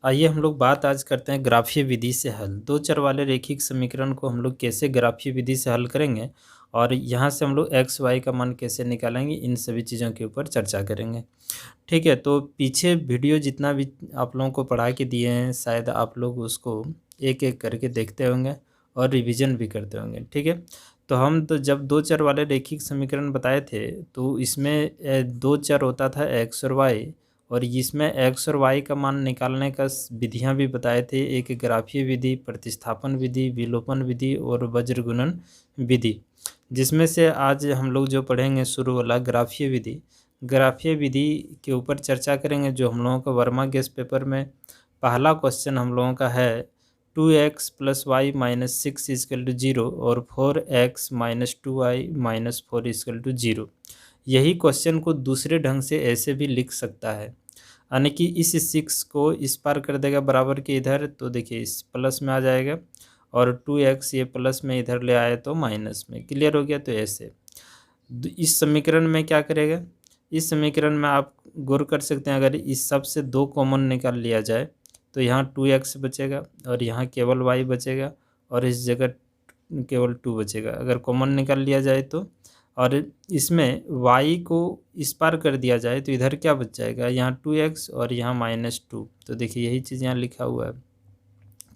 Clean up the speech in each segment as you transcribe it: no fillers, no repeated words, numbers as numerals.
आइए हम लोग बात आज करते हैं ग्राफीय विधि से हल। दो चर वाले रैखिक समीकरण को हम लोग कैसे ग्राफीय विधि से हल करेंगे और यहाँ से हम लोग एक्स वाई का मान कैसे निकालेंगे, इन सभी चीज़ों के ऊपर चर्चा करेंगे। ठीक है, तो पीछे वीडियो जितना भी आप लोगों को पढ़ा के दिए हैं शायद आप लोग उसको एक एक करके देखते होंगे और रिवीजन भी करते होंगे। ठीक है, तो हम तो जब दो चर वाले रैखिक समीकरण बताए थे तो इसमें दो चर होता था एक्स और वाई, और इसमें एक्स और वाई का मान निकालने का विधियां भी बताए थे। एक ग्राफीय विधि, प्रतिस्थापन विधि, विलोपन विधि और वज्रगुणन विधि, जिसमें से आज हम लोग जो पढ़ेंगे शुरू वाला ग्राफीय विधि। ग्राफीय विधि के ऊपर चर्चा करेंगे। जो हम लोगों का वर्मा गेस पेपर में पहला क्वेश्चन हम लोगों का है 2x + y - 6 = 0 और 4x - 2y - 4 = 0। यही क्वेश्चन को दूसरे ढंग से ऐसे भी लिख सकता है, यानी कि इस 6 को इस पार कर देगा बराबर के इधर, तो देखिए इस प्लस में आ जाएगा, और 2x ये प्लस में इधर ले आए तो माइनस में। क्लियर हो गया। तो ऐसे इस समीकरण में क्या करेगा, इस समीकरण में आप गौर कर सकते हैं, अगर इस सब से 2 कॉमन निकाल लिया जाए तो यहाँ 2x बचेगा और यहाँ केवल y बचेगा और इस जगह केवल 2 बचेगा अगर कॉमन निकाल लिया जाए तो। और इसमें y को इस पार कर दिया जाए तो इधर क्या बच जाएगा, यहाँ 2x और यहाँ -2। तो देखिए यही चीज़ यहाँ लिखा हुआ है,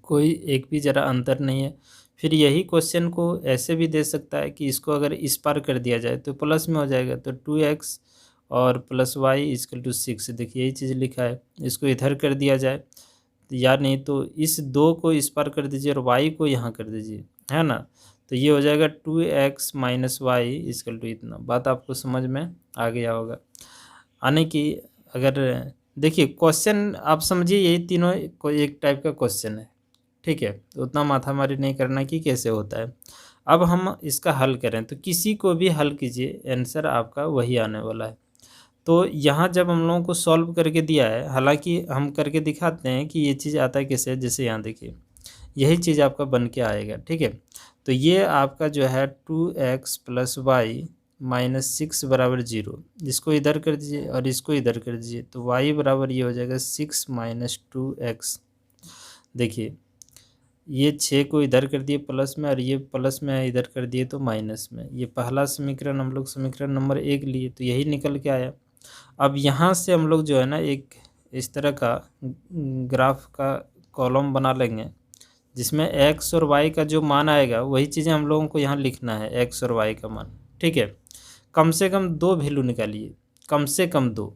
कोई एक भी ज़रा अंतर नहीं है। फिर यही क्वेश्चन को ऐसे भी दे सकता है कि इसको अगर इस पार कर दिया जाए तो प्लस में हो जाएगा, तो 2x और +y = 6। देखिए यही चीज़ लिखा है, इसको इधर कर दिया जाए या नहीं तो इस 2 को इस पार कर दीजिए और y को यहाँ कर दीजिए, है ना। तो ये हो जाएगा 2x - y = इतना। बात आपको समझ में आ गया होगा। यानी कि अगर देखिए क्वेश्चन आप समझिए, यही तीनों कोई एक टाइप का क्वेश्चन है। ठीक है, तो उतना माथामारी नहीं करना कि कैसे होता है। अब हम इसका हल करें तो किसी को भी हल कीजिए, आंसर आपका वही आने वाला है। तो यहाँ जब हम लोगों को सॉल्व करके दिया है, हालांकि हम करके दिखाते हैं कि ये चीज़ आता है कैसे। जैसे यहाँ देखिए यही चीज़ आपका बन के आएगा। ठीक है, तो ये आपका जो है 2x + y - 6 = 0, इसको इधर कर दीजिए और इसको इधर कर दीजिए, तो y बराबर ये हो जाएगा 6 - 2x। देखिए ये 6 को इधर कर दिए प्लस में और ये प्लस में इधर कर दिए तो माइनस में। ये पहला समीकरण हम लोग समीकरण नंबर 1 लिए, तो यही निकल के आया। अब यहाँ से हम लोग जो है ना एक इस तरह का ग्राफ का कॉलम बना लेंगे, जिसमें x और y का जो मान आएगा वही चीज़ें हम लोगों को यहाँ लिखना है, x और y का मान। ठीक है, कम से कम 2 वैल्यू निकालिए, कम से कम 2।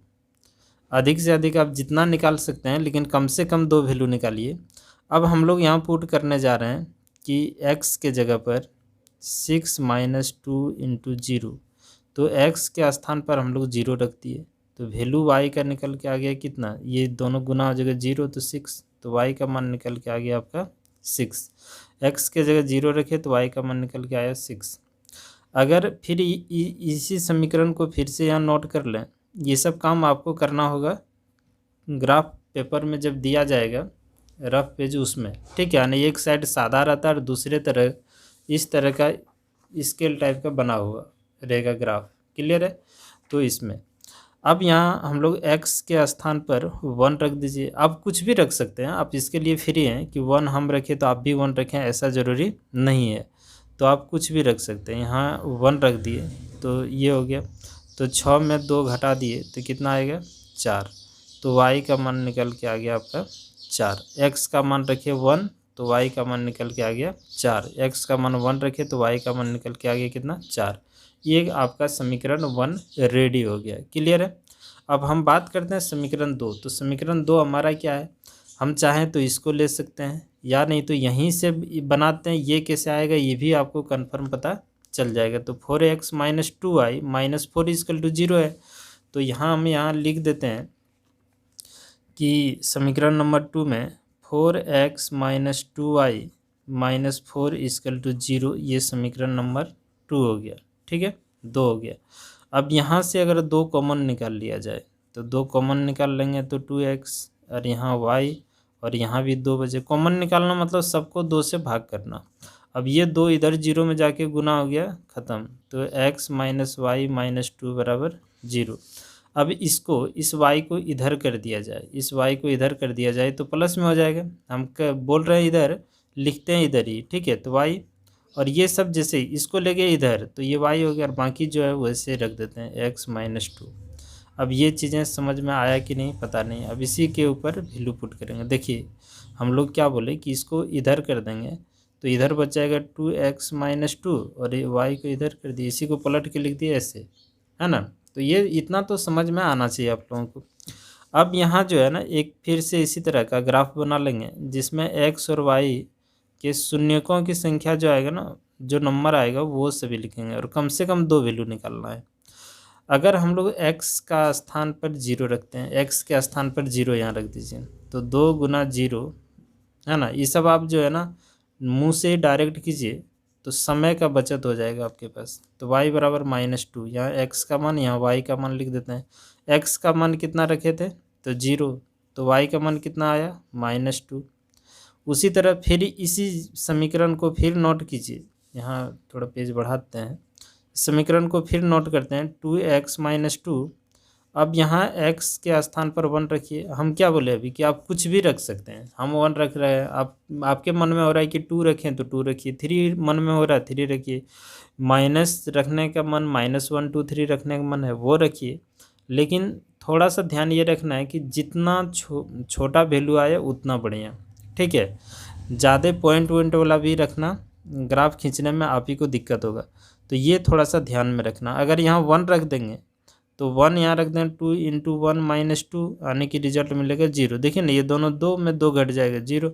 अधिक से अधिक आप जितना निकाल सकते हैं, लेकिन कम से कम 2 वैल्यू निकालिए। अब हम लोग यहाँ पुट करने जा रहे हैं कि x के जगह पर 6 - 2 × 0, तो x के स्थान पर हम लोग 0 रख दिए, तो वैल्यू y का निकल के आ गया कितना, ये दोनों गुना हो जाएगा 0 तो 6, तो y का मान निकल के आ गया आपका 6। x के जगह 0 रखे तो y का मान निकल के आया 6। अगर फिर इसी समीकरण को फिर से यहाँ नोट कर लें, ये सब काम आपको करना होगा ग्राफ पेपर में जब दिया जाएगा रफ पेज उसमें। ठीक है, यानी एक साइड सादा रहता है और दूसरे तरह इस तरह का स्केल टाइप का बना हुआ रहेगा ग्राफ। क्लियर है। तो इसमें अब यहाँ हम लोग x के स्थान पर 1 रख दीजिए। आप कुछ भी रख सकते हैं, आप इसके लिए फ्री हैं कि 1 हम रखें तो आप भी 1 रखें, ऐसा ज़रूरी नहीं है। तो आप कुछ भी रख सकते हैं। यहाँ 1 रख दिए तो ये हो गया, तो 6 में 2 घटा दिए तो कितना आएगा 4, तो y का मान निकल के आ गया आपका 4। x का मान रखिए 1 तो y का मान निकल के आ गया 4। x का मान 1 रखे तो y का मान निकल के आ गया कितना 4। ये आपका समीकरण 1 रेडी हो गया। क्लियर है। अब हम बात करते हैं समीकरण 2। तो समीकरण 2 हमारा क्या है, हम चाहें तो इसको ले सकते हैं या नहीं तो यहीं से बनाते हैं। ये कैसे आएगा ये भी आपको कन्फर्म पता चल जाएगा। तो 4x - 2y - 4 = 0 है, तो यहाँ हम यहाँ लिख देते हैं कि समीकरण नंबर 2 में 4x - 2y - 4 = 0, ये समीकरण नंबर 2 हो गया। ठीक है, 2 हो गया। अब यहाँ से अगर 2 कॉमन निकाल लिया जाए तो 2 कॉमन निकाल लेंगे तो 2x और यहाँ y और यहाँ भी 2 बचे। कॉमन निकालना मतलब सबको 2 से भाग करना। अब ये 2 इधर 0 में जाके गुना हो गया, ख़त्म। तो x - y - 2 = 0। अब इसको इस y को इधर कर दिया जाए, इस y को इधर कर दिया जाए तो प्लस में हो जाएगा। हम बोल रहे हैं इधर, लिखते हैं इधर ही, ठीक है। तो y और ये सब जैसे इसको ले गए इधर तो ये y हो गया, और बाकी जो है वैसे रख देते हैं x-2। अब ये चीज़ें समझ में आया कि नहीं पता नहीं। अब इसी के ऊपर वैल्यू पुट करेंगे। देखिए हम लोग क्या बोले कि इसको इधर कर देंगे तो इधर बच जाएगा 2x-2, और ये y को इधर कर दिए, इसी को पलट के लिख दिए ऐसे, है ना। तो ये इतना तो समझ में आना चाहिए आप लोगों को। अब यहाँ जो है ना एक फिर से इसी तरह का ग्राफ बना लेंगे जिसमें x और y के शून्यकों की संख्या जो आएगा ना, जो नंबर आएगा वो सभी लिखेंगे, और कम से कम 2 वैल्यू निकालना है। अगर हम लोग x का स्थान पर 0 रखते हैं, x के स्थान पर 0 यहाँ रख दीजिए, तो 2 गुना 0, है ना। ये सब आप जो है ना मुंह से डायरेक्ट कीजिए तो समय का बचत हो जाएगा आपके पास। तो y बराबर -2, यहाँ x का मान, यहाँ y का मान लिख देते हैं। x का मान कितना रखे थे तो 0, तो y का मान कितना आया -2। उसी तरह फिर इसी समीकरण को फिर नोट कीजिए, यहाँ थोड़ा पेज बढ़ाते हैं, समीकरण को फिर नोट करते हैं 2x-2। अब यहाँ x के स्थान पर 1 रखिए। हम क्या बोले अभी कि आप कुछ भी रख सकते हैं, हम 1 रख रहे हैं, आप आपके मन में हो रहा है कि 2 रखें तो 2 रखिए, 3 मन में हो रहा है 3 रखिए, माइनस रखने का मन -1 2 3 रखने का मन है वो रखिए। लेकिन थोड़ा सा ध्यान ये रखना है कि जितना छोटा वैल्यू आए उतना बढ़िया, ठीक है। ज़्यादा पॉइंट वॉइंट वाला भी रखना, ग्राफ खींचने में आप ही को दिक्कत होगा, तो ये थोड़ा सा ध्यान में रखना। अगर यहाँ 1 रख देंगे तो 1 यहाँ रख दें, 2 × 1 -2 आने की रिजल्ट मिलेगा 0। देखिए ना ये दोनों 2 में 2 घट जाएगा 0,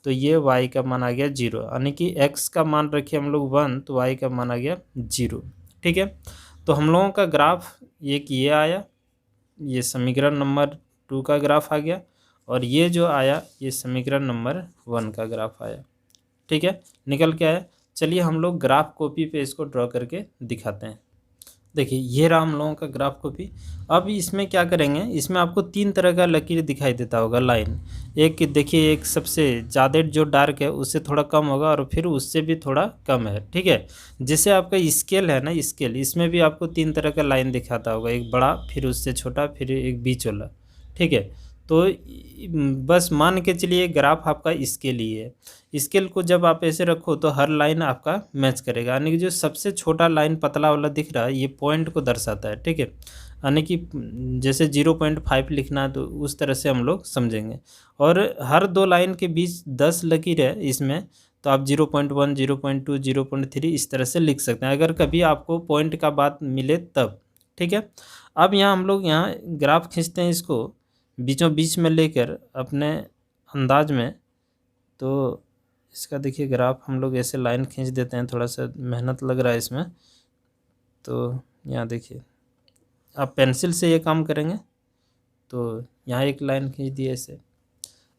तो ये y का मान आ गया 0, यानी कि x का मान रखे हम लोग 1 तो y का मान आ गया 0, ठीक है। तो हम लोगों का ग्राफ एक ये आया, ये समीकरण नंबर 2 का ग्राफ आ गया, और ये जो आया ये समीकरण नंबर 1 का ग्राफ आया, ठीक है। निकल के आया। चलिए हम लोग ग्राफ कॉपी पे इसको ड्रॉ करके दिखाते हैं। देखिए ये रहा हम लोगों का ग्राफ कॉपी। अब इसमें क्या करेंगे, इसमें आपको 3 तरह का लकीर दिखाई देता होगा, लाइन। एक देखिए, एक सबसे ज़्यादा जो डार्क है उससे थोड़ा कम होगा, और फिर उससे भी थोड़ा कम है, ठीक है। जैसे आपका स्केल है ना, स्केल, इसमें भी आपको 3 तरह का लाइन दिखाता होगा, एक बड़ा, फिर उससे छोटा, फिर एक बीच वाला, ठीक है। तो बस मान के चलिए ग्राफ आपका स्केल ही है। स्केल को जब आप ऐसे रखो तो हर लाइन आपका मैच करेगा, यानी कि जो सबसे छोटा लाइन पतला वाला दिख रहा है ये पॉइंट को दर्शाता है, ठीक है। यानी कि जैसे 0.5 लिखना है तो उस तरह से हम लोग समझेंगे। और हर 2 लाइन के बीच 10 लकीर है इसमें, तो आप 0.1 0.2 0.3 इस तरह से लिख सकते हैं, अगर कभी आपको पॉइंट का बात मिले तब, ठीक है। अब यहाँ हम लोग यहाँ ग्राफ खींचते हैं, इसको बीचों बीच में लेकर अपने अंदाज में। तो इसका देखिए ग्राफ हम लोग ऐसे लाइन खींच देते हैं, थोड़ा सा मेहनत लग रहा है इसमें। तो यहाँ देखिए, आप पेंसिल से ये काम करेंगे तो यहाँ एक लाइन खींच दिए ऐसे,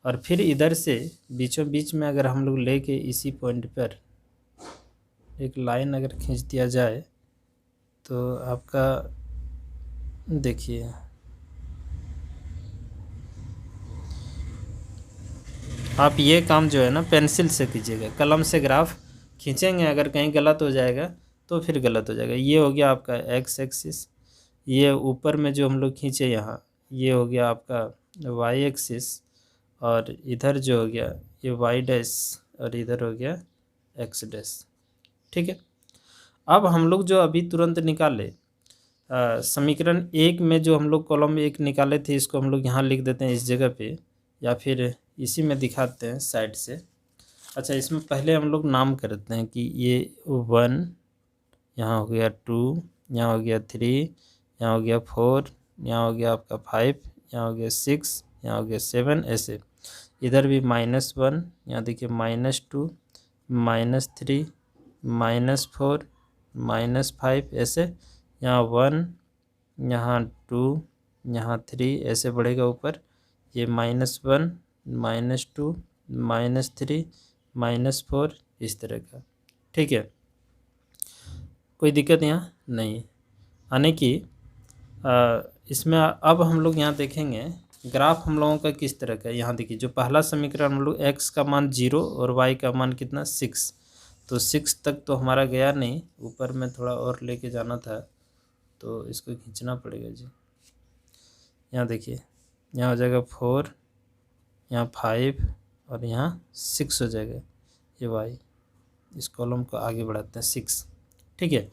और फिर इधर से बीचों बीच में अगर हम लोग लेके इसी पॉइंट पर एक लाइन अगर खींच दिया जाए तो आपका देखिए आप ये काम जो है ना पेंसिल से कीजिएगा, कलम से ग्राफ खींचेंगे अगर कहीं गलत हो जाएगा तो फिर गलत हो जाएगा। ये हो गया आपका x एक्सिस, ये ऊपर में जो हम लोग खींचे यहाँ ये हो गया आपका y एक्सिस, और इधर जो हो गया ये y डैश, और इधर हो गया x डैश, ठीक है। अब हम लोग जो अभी तुरंत निकाले समीकरण 1 में जो हम लोग कॉलम 1 निकाले थे, इसको हम लोग यहाँ लिख देते हैं इस जगह पे, या फिर इसी में दिखाते हैं साइड से। अच्छा, इसमें पहले हम लोग नाम करते हैं कि ये 1, यहाँ हो गया 2, यहाँ हो गया 3, यहाँ हो गया 4, यहाँ हो गया आपका 5, यहाँ हो गया 6, यहाँ हो गया 7, ऐसे। इधर भी -1, यहाँ देखिए -2, -3, -4, -5, ऐसे। यहाँ 1, यहाँ 2, यहाँ 3, ऐसे बढ़ेगा ऊपर। ये -1, -2, -3, -4, इस तरह का, ठीक है। कोई दिक्कत यहाँ नहीं, यानी कि इसमें अब हम लोग यहाँ देखेंगे ग्राफ हम लोगों का किस तरह का है। यहाँ देखिए जो पहला समीकरण हम लोग x का मान 0 और y का मान कितना 6, तो 6 तक तो हमारा गया नहीं, ऊपर में थोड़ा और लेके जाना था, तो इसको खींचना पड़ेगा जी। यहाँ देखिए, यहाँ हो जाएगा 4, यहाँ 5 और यहाँ 6 हो जाएगा ये y। इस कॉलम को आगे बढ़ाते हैं 6, ठीक है।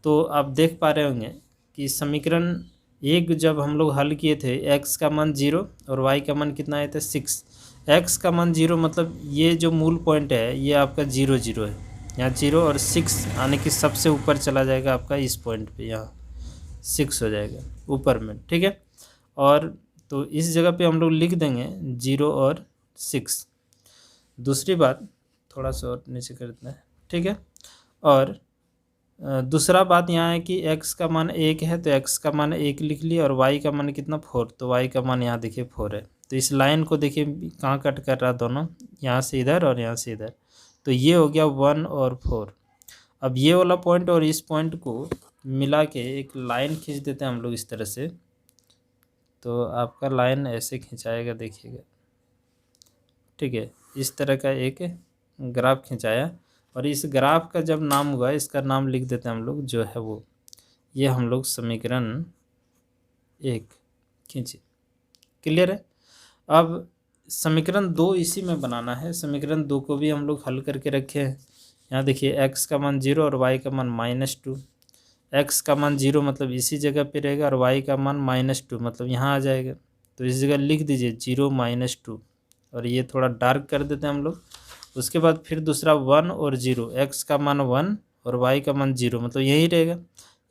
तो आप देख पा रहे होंगे कि समीकरण एक जब हम लोग हल किए थे, x का मान 0 और y का मान कितना आया था 6। x का मान 0 मतलब ये जो मूल पॉइंट है ये आपका 0 0 है, यहाँ 0 और 6 आने की सबसे ऊपर चला जाएगा आपका इस पॉइंट पे, यहाँ 6 हो जाएगा ऊपर में, ठीक है। और तो इस जगह पे हम लोग लिख देंगे 0 और 6। दूसरी बात थोड़ा सा और नीचे कर देते हैं, ठीक है। और दूसरा बात यहाँ है कि x का मान 1 है तो x का मान 1 लिख लिया, और y का मान कितना 4, तो y का मान यहाँ देखिए 4 है। तो इस लाइन को देखिए कहाँ कट कर रहा है, दोनों यहाँ से इधर और यहाँ से इधर, तो ये हो गया 1 और 4। अब ये वाला पॉइंट और इस पॉइंट को मिला के एक लाइन खींच देते हैं हम लोग इस तरह से। तो आपका लाइन ऐसे खिंचाएगा, देखिएगा, ठीक है। इस तरह का एक ग्राफ खिंचाया, और इस ग्राफ का जब नाम हुआ इसका नाम लिख देते हैं हम लोग, जो है वो ये हम लोग समीकरण 1 खींचे। क्लियर है। अब समीकरण 2 इसी में बनाना है। समीकरण 2 को भी हम लोग हल करके रखे हैं। यहाँ देखिए x का मान 0 और y का मान -2। x का मान 0 मतलब इसी जगह पे रहेगा, और y का मान -2 मतलब यहाँ आ जाएगा। तो इस जगह लिख दीजिए 0 -2, और ये थोड़ा डार्क कर देते हैं हम लोग। उसके बाद फिर दूसरा 1 और 0, x का मान 1 और y का मान 0 मतलब यही रहेगा।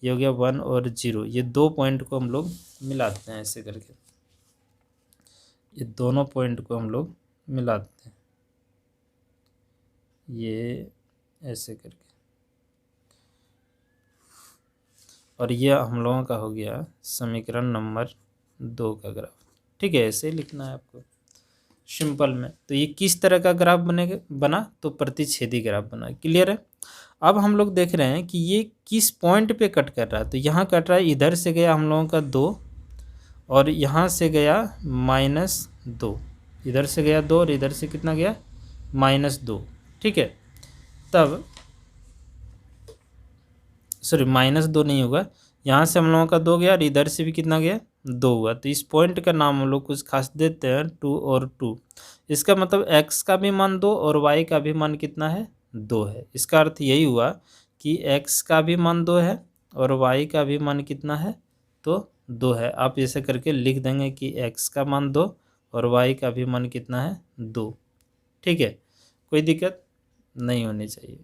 ये हो गया 1 और 0। ये दो पॉइंट को हम लोग मिलाते हैं ऐसे करके, ये दोनों पॉइंट को हम लोग मिलाते हैं ये ऐसे करके, और ये हम लोगों का हो गया समीकरण नंबर 2 का ग्राफ, ठीक है। ऐसे ही लिखना है आपको सिंपल में। तो ये किस तरह का ग्राफ बना, तो प्रतिच्छेदी ग्राफ बना। क्लियर है। अब हम लोग देख रहे हैं कि ये किस पॉइंट पे कट कर रहा है। तो यहाँ कट रहा है, इधर से गया हम लोगों का 2 और यहाँ से गया -2, इधर से गया 2 और इधर से कितना गया -2, ठीक है। तब सॉरी -2 नहीं होगा, यहाँ से हम लोगों का 2 गया और इधर से भी कितना गया 2 हुआ। तो इस पॉइंट का नाम हम लोग कुछ खास देते हैं 2 और 2। इसका मतलब x का भी मान 2 और y का भी मान कितना है 2 है। इसका अर्थ यही हुआ कि x का भी मान 2 है और y का भी मान कितना है तो 2 है। आप ऐसे करके लिख देंगे कि x का मान 2 और y का भी मान कितना है 2, ठीक है। कोई दिक्कत नहीं होनी चाहिए।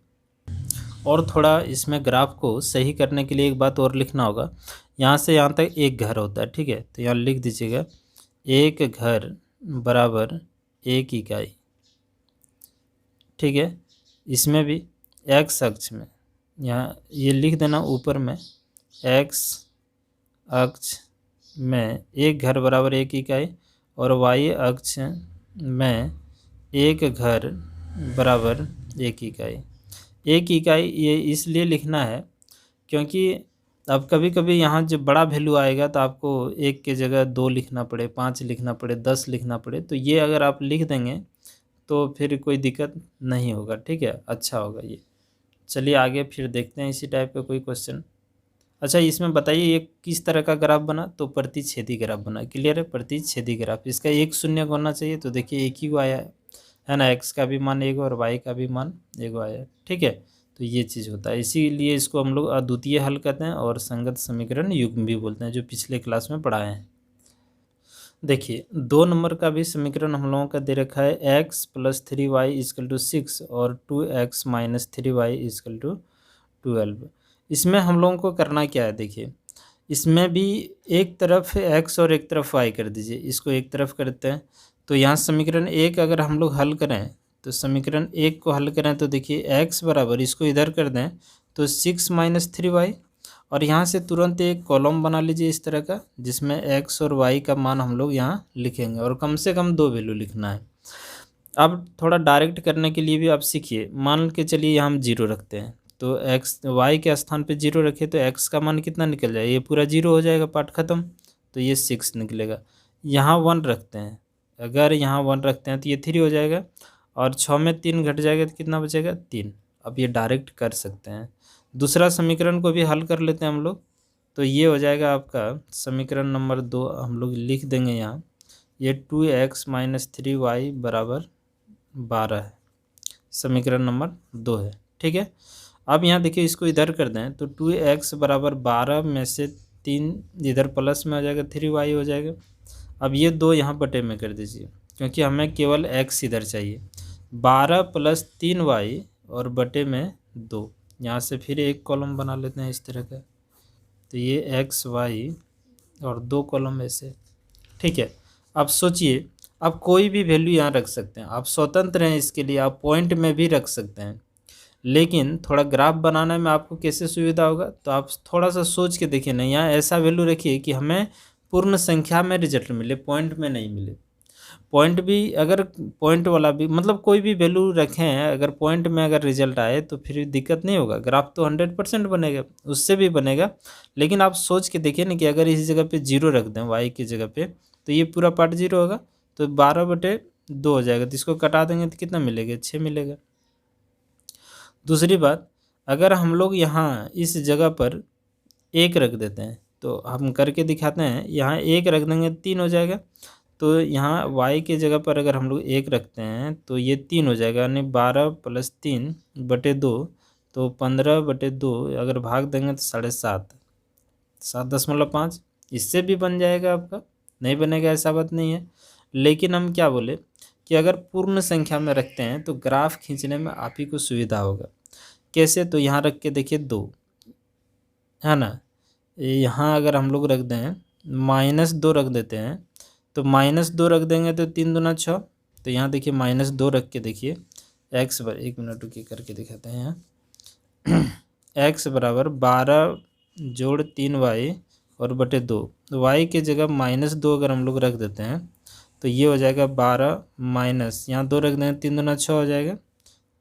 और थोड़ा इसमें ग्राफ को सही करने के लिए एक बात और लिखना होगा। यहाँ से यहाँ तक एक घर होता है, ठीक है। तो यहाँ लिख दीजिएगा एक घर बराबर 1 इकाई, ठीक है। इसमें भी x अक्ष में यहाँ ये लिख देना ऊपर में, x अक्ष में एक घर बराबर 1 इकाई और y अक्ष में एक घर बराबर 1 इकाई। 1 इकाई ये इसलिए लिखना है क्योंकि अब कभी कभी यहाँ जब बड़ा वैल्यू आएगा तो आपको 1 के जगह 2 लिखना पड़े, 5 लिखना पड़े, 10 लिखना पड़े। तो ये अगर आप लिख देंगे तो फिर कोई दिक्कत नहीं होगा, ठीक है, अच्छा होगा ये। चलिए आगे फिर देखते हैं इसी टाइप का कोई क्वेश्चन। अच्छा, इसमें बताइए ये किस तरह का ग्राफ बना, तो प्रतिच्छेदी ग्राफ बना। क्लियर है, प्रतिच्छेदी ग्राफ। इसका 1 शून्य होना चाहिए, तो देखिए 1 ही को आया है ना। x का भी मान 1 और y का भी मान 1 आया, ठीक है। तो ये चीज़ होता है, इसीलिए इसको हम लोग अद्वितीय हल कहते हैं और संगत समीकरण युग्म भी बोलते हैं, जो पिछले क्लास में पढ़ाए हैं। देखिए 2 नंबर का भी समीकरण हम लोगों का दे रखा है, x + 3y = 6 और 2x - 3y = 12। इसमें हम लोगों को करना क्या है, देखिए इसमें भी एक तरफ x और एक तरफ y कर दीजिए। इसको एक तरफ करते हैं, तो यहाँ समीकरण 1 अगर हम लोग हल करें, तो समीकरण 1 को हल करें तो देखिए x बराबर, इसको इधर कर दें तो 6 - 3y, और यहाँ से तुरंत एक कॉलम बना लीजिए इस तरह का, जिसमें x और y का मान हम लोग यहाँ लिखेंगे, और कम से कम 2 वैल्यू लिखना है। अब थोड़ा डायरेक्ट करने के लिए भी आप सीखिए। मान के चलिए यहाँ हम 0 रखते हैं, तो y के स्थान पे 0 रखे तो x का मान कितना निकल जाएगा, ये पूरा 0 हो जाएगा, पार्ट ख़त्म। तो ये 6 निकलेगा। यहाँ 1 रखते हैं, अगर यहाँ 1 रखते हैं तो ये 3 हो जाएगा, और 6 में 3 घट जाएगा तो कितना बचेगा 3। अब ये डायरेक्ट कर सकते हैं। दूसरा समीकरण को भी हल कर लेते हैं हम लोग। तो ये हो जाएगा आपका समीकरण नंबर 2 हम लोग लिख देंगे यहाँ। ये 2x - 3y बराबर 12 है, समीकरण नंबर 2 है। ठीक है, अब यहाँ देखिए इसको इधर कर दें तो 2x बराबर 12 में से 3 इधर प्लस में हो जाएगा, 3y हो जाएगा। अब ये 2 यहाँ बटे में कर दीजिए क्योंकि हमें केवल x इधर चाहिए। 12 + 3y और बटे में 2, यहाँ से फिर एक कॉलम बना लेते हैं इस तरह का। तो ये x y और 2 कॉलम ऐसे। ठीक है, अब सोचिए, आप कोई भी वैल्यू यहाँ रख सकते हैं, आप स्वतंत्र हैं इसके लिए, आप पॉइंट में भी रख सकते हैं। लेकिन थोड़ा ग्राफ बनाने में आपको कैसे सुविधा होगा, तो आप थोड़ा सा सोच के देखिए ना, यहाँ ऐसा वैल्यू रखिए कि हमें पूर्ण संख्या में रिजल्ट मिले, पॉइंट में नहीं मिले। पॉइंट भी अगर पॉइंट वाला भी मतलब कोई भी वैल्यू रखें, अगर पॉइंट में अगर रिजल्ट आए तो फिर दिक्कत नहीं होगा, ग्राफ तो 100% बनेगा, उससे भी बनेगा। लेकिन आप सोच के देखिए ना कि अगर इस जगह पे 0 रख दें y की जगह पे, तो ये पूरा पार्ट 0 होगा, तो 12/2 हो जाएगा। तो इसको कटा देंगे तो कितना मिलेगा, 6 मिलेगा। दूसरी बात, अगर हम लोग यहाँ इस जगह पर 1 रख देते हैं, तो हम करके दिखाते हैं, यहाँ 1 रख देंगे 3 हो जाएगा। तो यहाँ y की जगह पर अगर हम लोग 1 रखते हैं तो ये 3 हो जाएगा, यानी 12 + 3/2, तो 15/2 अगर भाग देंगे तो 7.5, 7.5। इससे भी बन जाएगा आपका, नहीं बनेगा ऐसा बात नहीं है। लेकिन हम क्या बोले कि अगर पूर्ण संख्या में रखते हैं तो ग्राफ खींचने में आप ही को सुविधा होगा। कैसे, तो यहाँ रख के देखिए 2 है ना, यहाँ अगर हम लोग रख दें -2 रख देते हैं, तो -2 रख देंगे तो 3 दूना 6। तो यहाँ देखिए -2 रख के देखिए x बर 1 मिनट रुकिए करके दिखाते हैं यहाँ x बराबर 12 + 3y और बटे 2। y की जगह -2 अगर हम लोग रख देते हैं तो ये हो जाएगा 12 माइनस, यहाँ 2 रख देंगे 3 दूना 6 हो जाएगा।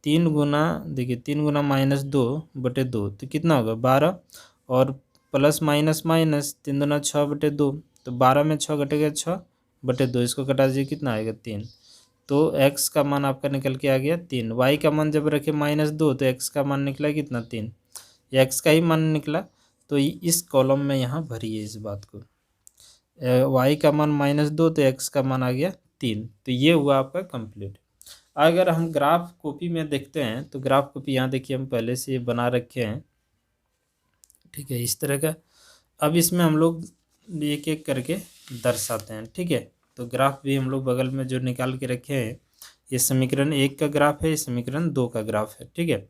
3 गुना देखिए 3 गुना -2/2 तो कितना होगा 12, और प्लस माइनस माइनस 3 दूना 6/2, तो 12 में 6 घटेगा 6/2, इसको कटा दीजिए कितना आएगा 3। तो x का मान आपका निकल के आ गया 3। y का मान जब रखे -2 तो x का मान निकला कितना 3, x का ही मान निकला। तो इस कॉलम में यहाँ भरिए इस बात को, y का मान -2 तो x का मान आ गया 3। तो ये हुआ आपका कंप्लीट। अगर हम ग्राफ कॉपी में देखते हैं तो ग्राफ कॉपी यहाँ देखिए हम पहले से बना रखे हैं। ठीक है, इस तरह का। अब इसमें हम लोग एक एक करके दर्शाते हैं। ठीक है, तो ग्राफ भी हम लोग बगल में जो निकाल के रखे हैं, ये समीकरण 1 का ग्राफ है, समीकरण 2 का ग्राफ है। ठीक है,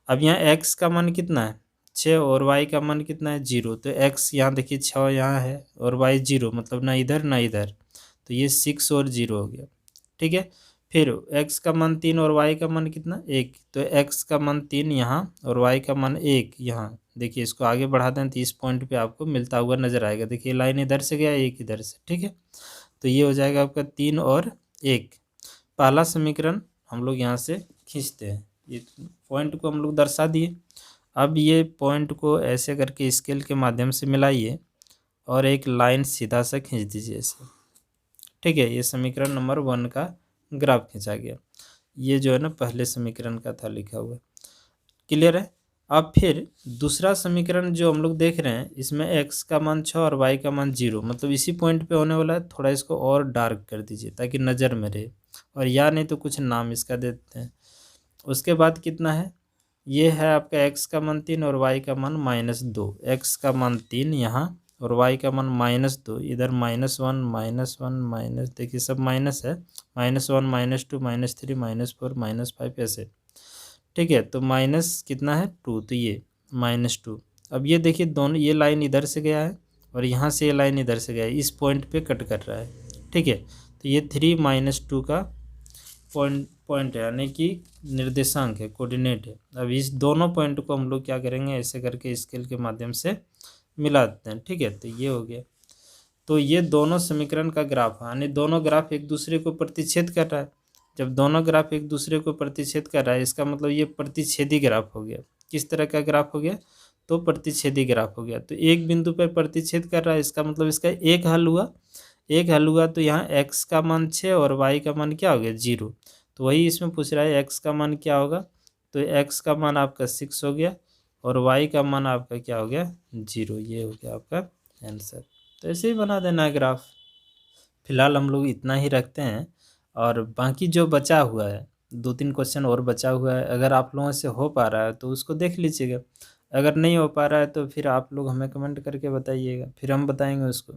अब यहाँ x का मान कितना है 6 और y का मान कितना है 0। तो x यहाँ देखिए 6 यहाँ है और y 0, मतलब ना इधर ना इधर, तो ये 6 और 0 हो गया। ठीक है, फिर x का मान 3 और y का मान कितना 1, तो x का मान 3 यहाँ और y का मान 1 यहाँ। देखिए इसको आगे बढ़ा दें तो इस पॉइंट पे आपको मिलता हुआ नजर आएगा। देखिए लाइन इधर से गया, 1 इधर से। ठीक है, तो ये हो जाएगा आपका 3 और 1। पहला समीकरण हम लोग यहाँ से खींचते हैं, ये पॉइंट को हम लोग दर्शा दिए। अब ये पॉइंट को ऐसे करके स्केल के माध्यम से मिलाइए और एक लाइन सीधा सा खींच दीजिए ऐसे। ठीक है, ये समीकरण नंबर 1 का ग्राफ खींचा गया। ये जो है ना पहले समीकरण का था लिखा हुआ। क्लियर है। अब फिर दूसरा समीकरण जो हम लोग देख रहे हैं, इसमें x का मान 6 और y का मान 0, मतलब इसी पॉइंट पे होने वाला है। थोड़ा इसको और डार्क कर दीजिए ताकि नज़र में रहे, और या नहीं तो कुछ नाम इसका दे देते हैं। उसके बाद कितना है, ये है आपका x का मान 3 और y का मान -2। x का मान 3 यहाँ और y का मान -2, इधर -1 -1 माइनस, देखिए सब माइनस है, -1 -2 -3 -4 -5 ऐसे। ठीक है, तो माइनस कितना है 2, तो ये -2। अब ये देखिए दोनों, ये लाइन इधर से गया है और यहाँ से ये लाइन इधर से गया है, इस पॉइंट पे कट कर रहा है। ठीक है, तो ये 3 - 2 का पॉइंट है, यानी कि निर्देशांक है, कोऑर्डिनेट है। अब इस दोनों पॉइंट को हम लोग क्या करेंगे, ऐसे करके स्केल के माध्यम से मिला देते हैं। ठीक है, तो ये हो गया। तो ये दोनों समीकरण का ग्राफ है, यानी दोनों ग्राफ एक दूसरे को प्रतिच्छेद कर रहा है। जब दोनों ग्राफ एक दूसरे को प्रतिच्छेद कर रहा है, इसका मतलब ये प्रतिच्छेदी ग्राफ हो गया। किस तरह का ग्राफ हो गया, तो प्रतिच्छेदी ग्राफ हो गया। तो एक बिंदु पर प्रतिच्छेद कर रहा है, इसका मतलब इसका एक हल हुआ। एक हल हुआ तो यहाँ x का मान 6 और y का मान क्या हो गया 0। तो वही इसमें पूछ रहा है x का मान क्या होगा, तो x का मान आपका 6 हो गया और y का मान आपका क्या हो गया 0। ये हो गया आपका आंसर। तो ऐसे ही बना देना है ग्राफ। फिलहाल हम लोग इतना ही रखते हैं, और बाकी जो बचा हुआ है 2-3 क्वेश्चन और बचा हुआ है, अगर आप लोगों से हो पा रहा है तो उसको देख लीजिएगा। अगर नहीं हो पा रहा है तो फिर आप लोग हमें कमेंट करके बताइएगा, फिर हम बताएंगे उसको।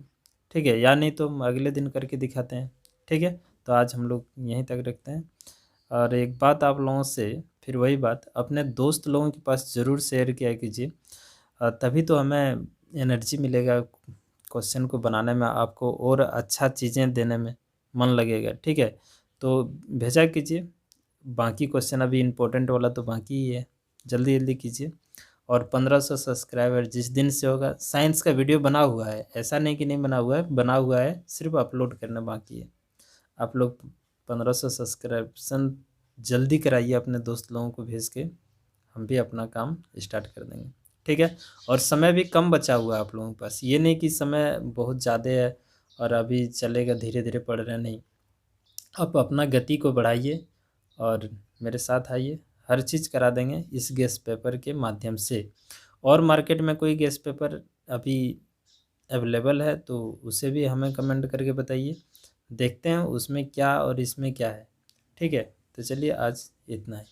ठीक है, या नहीं तो हम अगले दिन करके दिखाते हैं। ठीक है, तो आज हम लोग यहीं तक रखते हैं। और एक बात आप लोगों से, फिर वही बात, अपने दोस्त लोगों के पास ज़रूर शेयर किया कीजिए, तभी तो हमें एनर्जी मिलेगा क्वेश्चन को बनाने में, आपको और अच्छा चीज़ें देने में मन लगेगा। ठीक है, तो भेजा कीजिए। बाकी क्वेश्चन अभी इम्पोर्टेंट वाला तो बाकी ही है, जल्दी जल्दी कीजिए। और 1500 सब्सक्राइबर जिस दिन से होगा, साइंस का वीडियो बना हुआ है, ऐसा नहीं कि नहीं बना हुआ है, बना हुआ है, सिर्फ अपलोड करना बाकी है। आप लोग 1500 सब्सक्रिप्शन जल्दी कराइए अपने दोस्त लोगों को भेज के, हम भी अपना काम स्टार्ट कर देंगे। ठीक है, और समय भी कम बचा हुआ है आप लोगों के पास, ये नहीं कि समय बहुत ज़्यादा है और अभी चलेगा धीरे धीरे पढ़ रहे हैं, नहीं। आप अपना गति को बढ़ाइए और मेरे साथ आइए, हर चीज़ करा देंगे इस गेस्ट पेपर के माध्यम से। और मार्केट में कोई गेस्ट पेपर अभी अवेलेबल है तो उसे भी हमें कमेंट करके बताइए, देखते हैं उसमें क्या और इसमें क्या है। ठीक है, तो चलिए आज इतना ही।